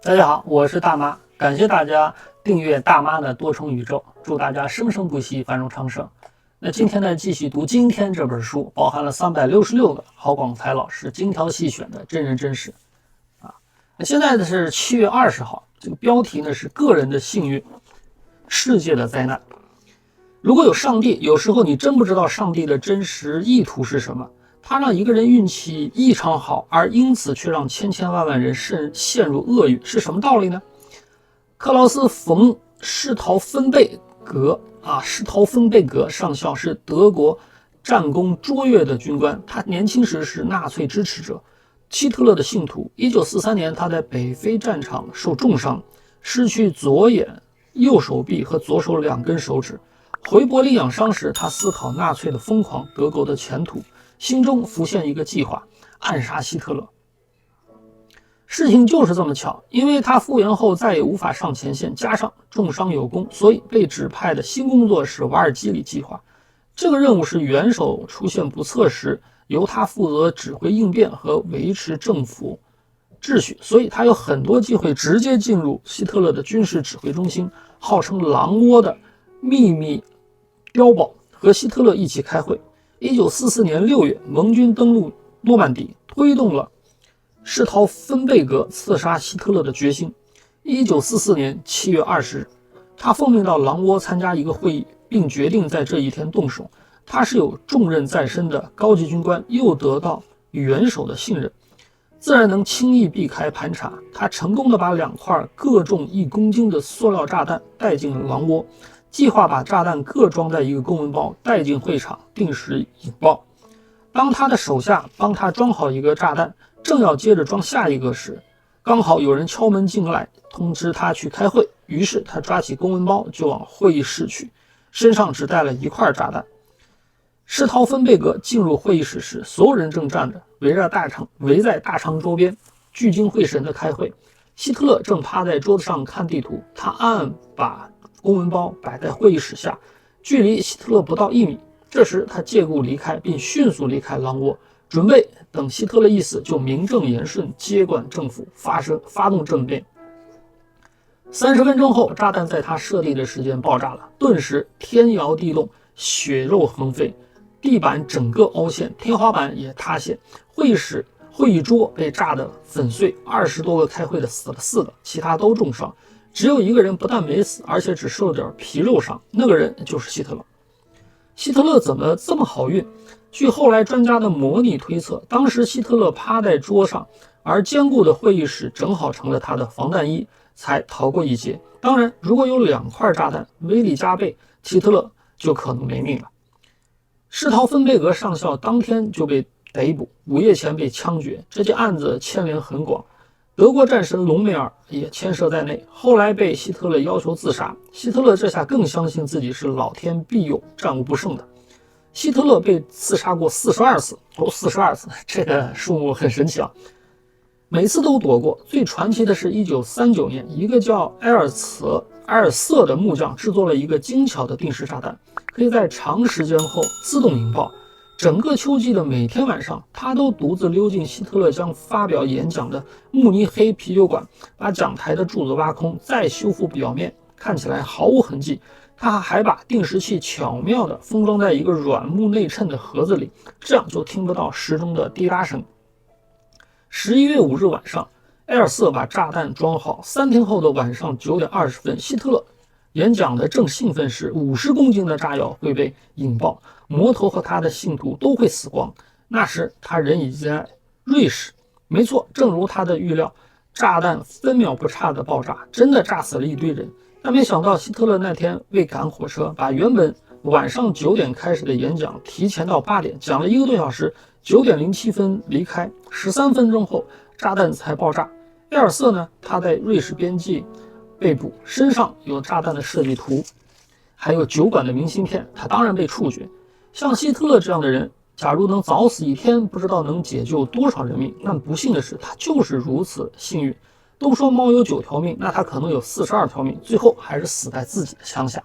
大家好，我是大妈，感谢大家订阅大妈的多重宇宙，祝大家生生不息，繁荣昌盛。那今天呢，继续读《今天》这本书，包含了366个郝广才老师精挑细选的真人真事啊。那现在呢是7月20号，这个标题呢是个人的幸运，世界的灾难。如果有上帝，有时候你真不知道上帝的真实意图是什么。他让一个人运气异常好，而因此却让千千万万人陷入厄运，是什么道理呢？克劳斯·冯·施陶芬贝格上校是德国战功卓越的军官，他年轻时是纳粹支持者，希特勒的信徒。1943年，他在北非战场受重伤，失去左眼、右手臂和左手2根手指。回柏林养伤时，他思考纳粹的疯狂，德国的前途。心中浮现一个计划，暗杀希特勒。事情就是这么巧，因为他复原后再也无法上前线，加上重伤有功，所以被指派的新工作是瓦尔基里计划。这个任务是元首出现不测时，由他负责指挥应变和维持政府秩序，所以他有很多机会直接进入希特勒的军事指挥中心，号称狼窝的秘密碉堡，和希特勒一起开会。1944年6月，盟军登陆诺曼底，推动了施陶芬贝格刺杀希特勒的决心。1944年7月20日，他奉命到狼窝参加一个会议，并决定在这一天动手。他是有重任在身的高级军官，又得到元首的信任，自然能轻易避开盘查。他成功地把2块各重1公斤的塑料炸弹带进了狼窝，计划把炸弹各装在一个公文包，带进会场，定时引爆。当他的手下帮他装好一个炸弹，正要接着装下一个时，刚好有人敲门进来，通知他去开会。于是他抓起公文包就往会议室去，身上只带了1块炸弹。施陶芬贝格进入会议室时，所有人正站着围在大长桌边，聚精会神地开会。希特勒正趴在桌子上看地图，他暗暗把公文包摆在会议室下，距离希特勒不到1米。这时他借故离开，并迅速离开狼窝，准备等希特勒一死就名正言顺接管政府，发动政变。30分钟后，炸弹在他设定的时间爆炸了，顿时天摇地动，血肉横飞，地板整个凹陷，天花板也塌陷，会议桌被炸得粉碎，20多个开会的死了4个，其他都重伤。只有一个人不但没死，而且只受了点皮肉伤，那个人就是希特勒。希特勒怎么这么好运？据后来专家的模拟推测，当时希特勒趴在桌上，而坚固的会议室正好成了他的防弹衣，才逃过一劫。当然，如果有2块炸弹，威力加倍，希特勒就可能没命了。施陶芬贝格上校当天就被逮捕，午夜前被枪决。这件案子牵连很广，德国战神隆美尔也牵涉在内，后来被希特勒要求自杀。希特勒这下更相信自己是老天庇佑，战无不胜的。希特勒被刺杀过42次，42次，这个数目很神奇啊！每次都躲过。最传奇的是1939年，一个叫埃尔瑟的木匠制作了一个精巧的定时炸弹，可以在长时间后自动引爆。整个秋季的每天晚上，他都独自溜进希特勒将发表演讲的慕尼黑啤酒馆，把讲台的柱子挖空，再修复表面，看起来毫无痕迹。他还把定时器巧妙地封装在一个软木内衬的盒子里，这样就听不到时钟的滴答声。11月5日晚上，埃尔瑟把炸弹装好。3天后的晚上9点20分，希特勒演讲的正兴奋时，50公斤的炸药会被引爆，魔头和他的信徒都会死光。那时他人已经在瑞士。没错，正如他的预料，炸弹分秒不差的爆炸，真的炸死了一堆人。但没想到希特勒那天为赶火车，把原本晚上9点开始的演讲提前到8点，讲了1个多小时，9点07分离开。13分钟后，炸弹才爆炸。埃尔瑟呢，他在瑞士边境被捕，身上有炸弹的设计图，还有酒馆的明信片，他当然被处决。像希特勒这样的人，假如能早死1天，不知道能解救多少人命。但不幸的是，他就是如此幸运。都说猫有9条命，那他可能有42条命，最后还是死在自己的枪下。